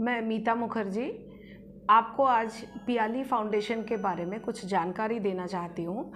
मैं मीता मुखर्जी आपको आज पियाली फाउंडेशन के बारे में कुछ जानकारी देना चाहती हूँ।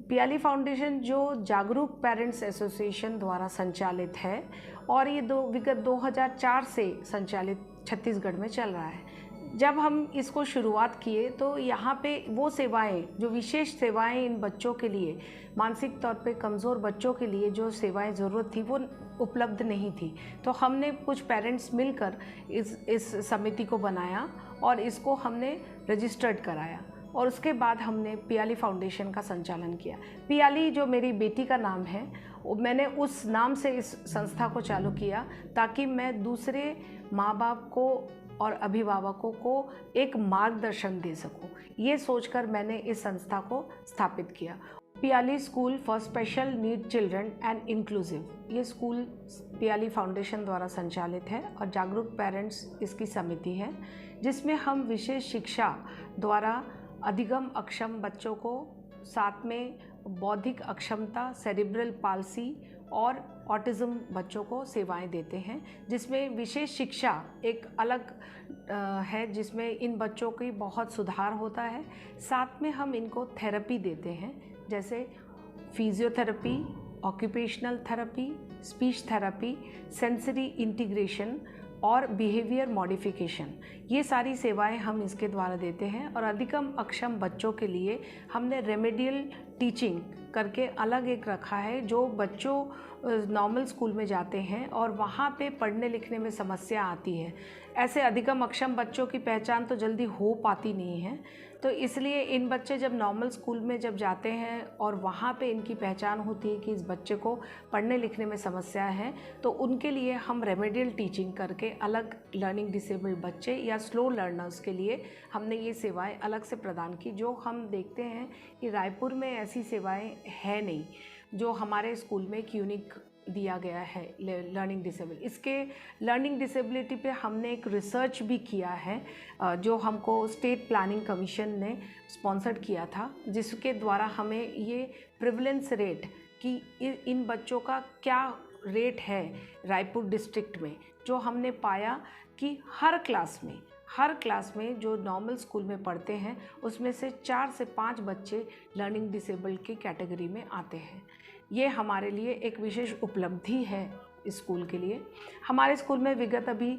पियाली फाउंडेशन जो जागरूक पेरेंट्स एसोसिएशन द्वारा संचालित है और ये विगत 2004 से संचालित छत्तीसगढ़ में चल रहा है। जब हम इसको शुरुआत किए तो यहाँ पे वो सेवाएं, जो विशेष सेवाएं इन बच्चों के लिए, मानसिक तौर पे कमज़ोर बच्चों के लिए जो सेवाएं ज़रूरत थी वो उपलब्ध नहीं थी। तो हमने कुछ पेरेंट्स मिलकर इस समिति को बनाया और इसको हमने रजिस्टर्ड कराया और उसके बाद हमने पियाली फाउंडेशन का संचालन किया। पियाली जो मेरी बेटी का नाम है, मैंने उस नाम से इस संस्था को चालू किया ताकि मैं दूसरे माँ बाप को और अभिभावकों को एक मार्गदर्शन दे सकूं। ये सोचकर मैंने इस संस्था को स्थापित किया। Piyali school for special need children and inclusive, ये स्कूल पियाली फाउंडेशन द्वारा संचालित है और जागरूक पेरेंट्स इसकी समिति है, जिसमें हम विशेष शिक्षा द्वारा अधिगम अक्षम बच्चों को, साथ में बौद्धिक अक्षमता, सेरिब्रल पाल्सी और ऑटिज़म बच्चों को सेवाएं देते हैं, जिसमें विशेष शिक्षा एक अलग है, जिसमें इन बच्चों की बहुत सुधार होता है। साथ में हम इनको थेरेपी देते हैं, जैसे physiotherapy, occupational therapy, speech therapy, sensory integration और बिहेवियर मॉडिफिकेशन। ये सारी सेवाएं हम इसके द्वारा देते हैं। और अधिगम अक्षम बच्चों के लिए हमने रेमेडियल टीचिंग करके अलग एक रखा है, जो बच्चों नॉर्मल स्कूल में जाते हैं और वहाँ पे पढ़ने लिखने में समस्या आती है। ऐसे अधिगम अक्षम बच्चों की पहचान तो जल्दी हो पाती नहीं है, तो इसलिए इन बच्चे जब नॉर्मल स्कूल में जब जाते हैं और वहाँ पे इनकी पहचान होती है कि इस बच्चे को पढ़ने लिखने में समस्या है, तो उनके लिए हम रेमेडियल टीचिंग करके अलग लर्निंग डिसेबल्ड बच्चे या स्लो लर्नर्स के लिए हमने ये सेवाएं अलग से प्रदान की। जो हम देखते हैं कि रायपुर में ऐसी सेवाएं है नहीं, जो हमारे स्कूल में एक यूनिक दिया गया है लर्निंग डिसेबल। इसके लर्निंग डिसेबिलिटी पे हमने एक रिसर्च भी किया है, जो हमको स्टेट प्लानिंग कमीशन ने स्पॉन्सर्ड किया था, जिसके द्वारा हमें ये प्रिवलेंस रेट कि इन बच्चों का क्या रेट है रायपुर डिस्ट्रिक्ट में, जो हमने पाया कि हर क्लास में जो नॉर्मल स्कूल में पढ़ते हैं उसमें से 4 से 5 बच्चे लर्निंग डिसेबल्ड की कैटेगरी में आते हैं। ये हमारे लिए एक विशेष उपलब्धि है इस स्कूल के लिए। हमारे स्कूल में विगत अभी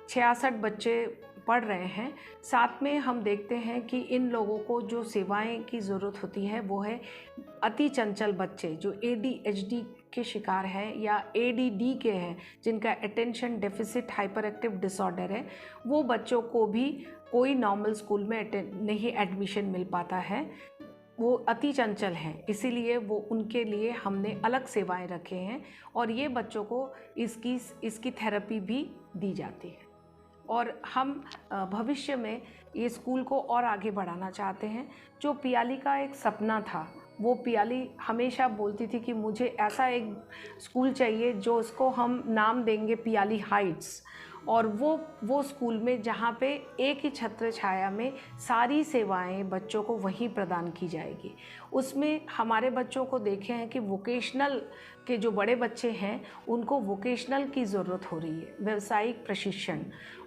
66 बच्चे पढ़ रहे हैं। साथ में हम देखते हैं कि इन लोगों को जो सेवाएं की ज़रूरत होती है वो है अति चंचल बच्चे, जो ADHD के शिकार हैं या ADD के हैं, जिनका attention deficit hyper active disorder है। वो बच्चों को भी कोई नॉर्मल स्कूल में नहीं एडमिशन मिल पाता है, वो अति चंचल हैं, इसीलिए वो उनके लिए हमने अलग सेवाएं रखे हैं और ये बच्चों को इसकी थेरेपी भी दी जाती है। और हम भविष्य में ये स्कूल को और आगे बढ़ाना चाहते हैं। जो पियाली का एक सपना था, वो पियाली हमेशा बोलती थी कि मुझे ऐसा एक स्कूल चाहिए जो उसको हम नाम देंगे पियाली हाइट्स, और वो स्कूल में जहाँ पे एक ही छत्र छाया में सारी सेवाएं बच्चों को वहीं प्रदान की जाएगी। उसमें हमारे बच्चों को देखे हैं कि वोकेशनल के जो बड़े बच्चे हैं उनको वोकेशनल की ज़रूरत हो रही है, व्यावसायिक प्रशिक्षण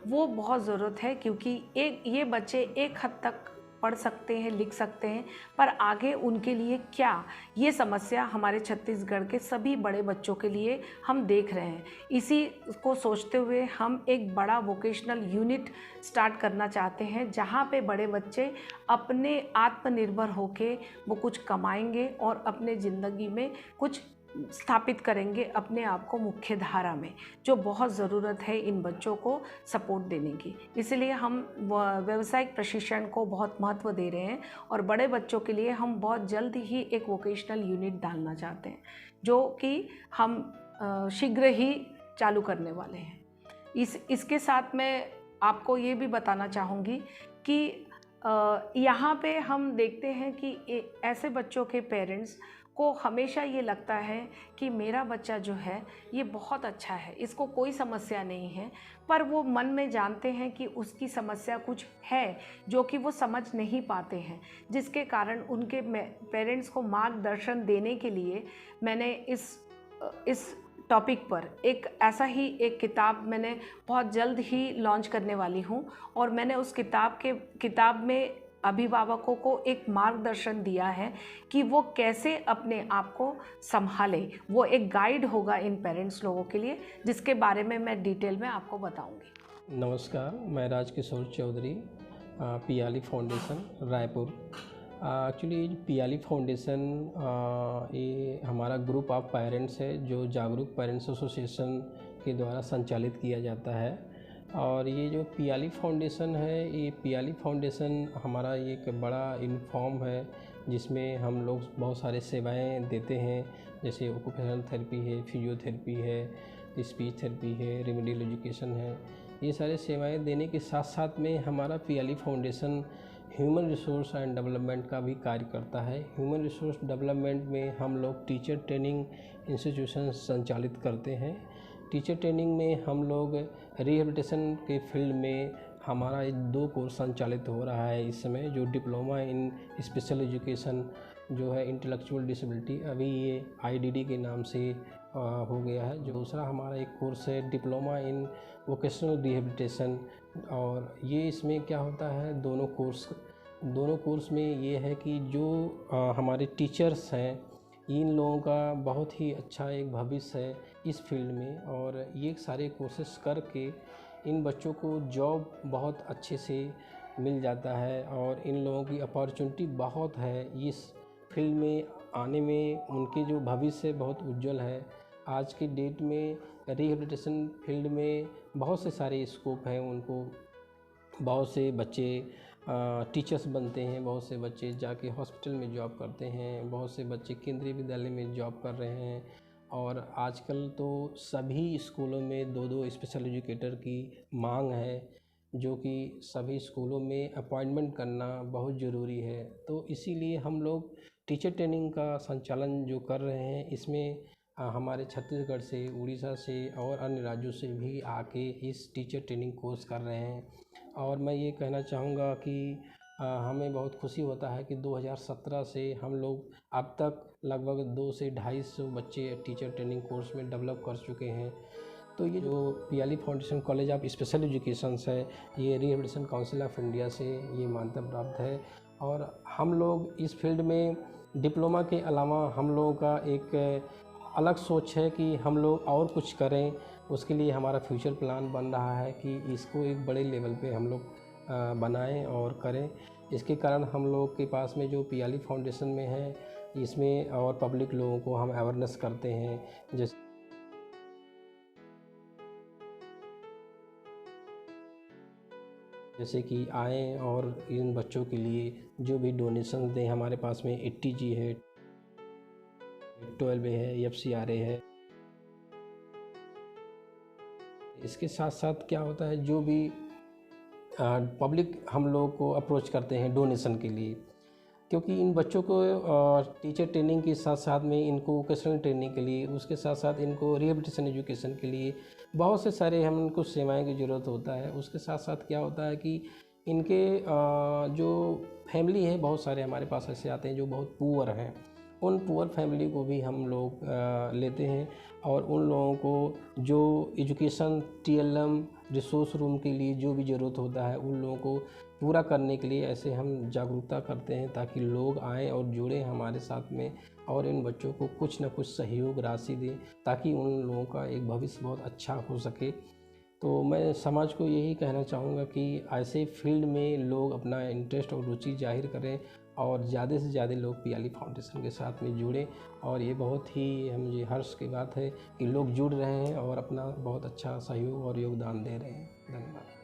वो बहुत ज़रूरत है, क्योंकि ये बच्चे एक हद तक पढ़ सकते हैं, लिख सकते हैं, पर आगे उनके लिए क्या, ये समस्या हमारे छत्तीसगढ़ के सभी बड़े बच्चों के लिए हम देख रहे हैं। इसी को सोचते हुए हम एक बड़ा वोकेशनल यूनिट स्टार्ट करना चाहते हैं, जहाँ पे बड़े बच्चे अपने आत्मनिर्भर होके वो कुछ कमाएंगे और अपने ज़िंदगी में कुछ स्थापित करेंगे अपने आप को मुख्य धारा में, जो बहुत ज़रूरत है इन बच्चों को सपोर्ट देने की। इसलिए हम व्यावसायिक प्रशिक्षण को बहुत महत्व दे रहे हैं और बड़े बच्चों के लिए हम बहुत जल्द ही एक वोकेशनल यूनिट डालना चाहते हैं, जो कि हम शीघ्र ही चालू करने वाले हैं। इसके साथ मैं आपको ये भी बताना चाहूँगी कि यहाँ पे हम देखते हैं कि ऐसे बच्चों के पेरेंट्स को हमेशा ये लगता है कि मेरा बच्चा जो है ये बहुत अच्छा है, इसको कोई समस्या नहीं है, पर वो मन में जानते हैं कि उसकी समस्या कुछ है जो कि वो समझ नहीं पाते हैं, जिसके कारण उनके पेरेंट्स को मार्गदर्शन देने के लिए मैंने इस टॉपिक पर एक ऐसा ही एक किताब मैंने बहुत जल्द ही लॉन्च करने वाली हूँ, और मैंने उस किताब में अभिभावकों को एक मार्गदर्शन दिया है कि वो कैसे अपने आप को संभालें। वो एक गाइड होगा इन पेरेंट्स लोगों के लिए, जिसके बारे में मैं डिटेल में आपको बताऊंगी। नमस्कार, मैं Rajkishor Chaudhary, Piyali foundation Raipur. Actually Piyali foundation ये हमारा ग्रुप ऑफ पेरेंट्स है जो जागरूक पेरेंट्स एसोसिएशन के द्वारा संचालित किया जाता है। और ये जो पियाली फाउंडेशन है, ये पियाली फाउंडेशन हमारा एक बड़ा इन्फॉर्म है जिसमें हम लोग बहुत सारे सेवाएं देते हैं, जैसे ऑक्यूपेशनल थेरेपी है, फिजियोथेरेपी है, स्पीच थेरेपी है, रेमेडियल एजुकेशन है। ये सारे सेवाएं देने के साथ साथ में हमारा Piyali foundation human resource and development का भी कार्य करता है। ह्यूमन रिसोर्स डेवलपमेंट में हम लोग टीचर ट्रेनिंग इंस्टीट्यूशन संचालित करते हैं। टीचर ट्रेनिंग में हम लोग रिहेबिलिटेशन के फील्ड में हमारा 2 कोर्स संचालित हो रहा है इस समय, जो डिप्लोमा इन स्पेशल एजुकेशन जो है इंटेलेक्चुअल डिसेबिलिटी, अभी ये IDD के नाम से हो गया है। जो दूसरा हमारा एक कोर्स है डिप्लोमा इन वोकेशनल रिहेबिलिटेशन, और ये इसमें क्या होता है, दोनों कोर्स में ये है कि जो हमारे टीचर्स हैं, इन लोगों का बहुत ही अच्छा एक भविष्य है इस फील्ड में, और ये सारे कोर्सेस करके इन बच्चों को जॉब बहुत अच्छे से मिल जाता है, और इन लोगों की अपॉर्चुनिटी बहुत है इस फील्ड में आने में। उनके जो भविष्य बहुत उज्जवल है। आज की डेट में रिहेबिलिटेशन फील्ड में बहुत से सारे स्कोप हैं उनको। बहुत से बच्चे टीचर्स बनते हैं, बहुत से बच्चे जाके हॉस्पिटल में जॉब करते हैं, बहुत से बच्चे केंद्रीय विद्यालय में जॉब कर रहे हैं, और आजकल तो सभी स्कूलों में 2-2 स्पेशल एजुकेटर की मांग है, जो कि सभी स्कूलों में अपॉइंटमेंट करना बहुत ज़रूरी है। तो इसीलिए हम लोग टीचर ट्रेनिंग का संचालन जो कर रहे हैं, इसमें हमारे छत्तीसगढ़ से, उड़ीसा से और अन्य राज्यों से भी आके इस टीचर ट्रेनिंग कोर्स कर रहे हैं। और मैं ये कहना चाहूँगा कि हमें बहुत खुशी होता है कि 2017 से हम लोग अब तक लगभग 200 से 250 बच्चे टीचर ट्रेनिंग कोर्स में डेवलप कर चुके हैं। तो ये जो Piyali foundation college of special education है, ये रिहेबिलिटेशन काउंसिल ऑफ इंडिया से ये मान्यता प्राप्त है। और हम लोग इस फील्ड में डिप्लोमा के अलावा हम लोगों का एक अलग सोच है कि हम लोग और कुछ करें। उसके लिए हमारा फ्यूचर प्लान बन रहा है कि इसको एक बड़े लेवल पे हम लोग बनाएं और करें। इसके कारण हम लोग के पास में जो पियाली फाउंडेशन में है, इसमें और पब्लिक लोगों को हम अवेयरनेस करते हैं, जैसे कि आएँ और इन बच्चों के लिए जो भी डोनेशन दें। हमारे पास में 80G है, 12A है, FCRA है। इसके साथ साथ क्या होता है, जो भी पब्लिक हम लोग को अप्रोच करते हैं डोनेशन के लिए, क्योंकि इन बच्चों को टीचर ट्रेनिंग के साथ साथ में इनको वोकेशनल ट्रेनिंग के लिए, उसके साथ साथ इनको रिहेबिलिटेशन एजुकेशन के लिए बहुत से सारे हम इनको सेवाएं की ज़रूरत होता है। उसके साथ साथ क्या होता है कि इनके जो फैमिली है, बहुत सारे हमारे पास ऐसे आते हैं जो बहुत पुअर हैं। उन पुअर फैमिली को भी हम लोग लेते हैं, और उन लोगों को जो एजुकेशन TLM रिसोर्स रूम के लिए जो भी ज़रूरत होता है, उन लोगों को पूरा करने के लिए ऐसे हम जागरूकता करते हैं, ताकि लोग आएँ और जुड़ें हमारे साथ में, और इन बच्चों को कुछ न कुछ सहयोग राशि दें, ताकि उन लोगों का एक भविष्य बहुत अच्छा हो सके। तो मैं समाज को यही कहना चाहूँगा कि ऐसे फील्ड में लोग अपना इंटरेस्ट और रुचि जाहिर करें, और ज़्यादा से ज़्यादा लोग पियाली फाउंडेशन के साथ में जुड़ें। और ये बहुत ही मुझे हर्ष की बात है कि लोग जुड़ रहे हैं और अपना बहुत अच्छा सहयोग और योगदान दे रहे हैं। धन्यवाद।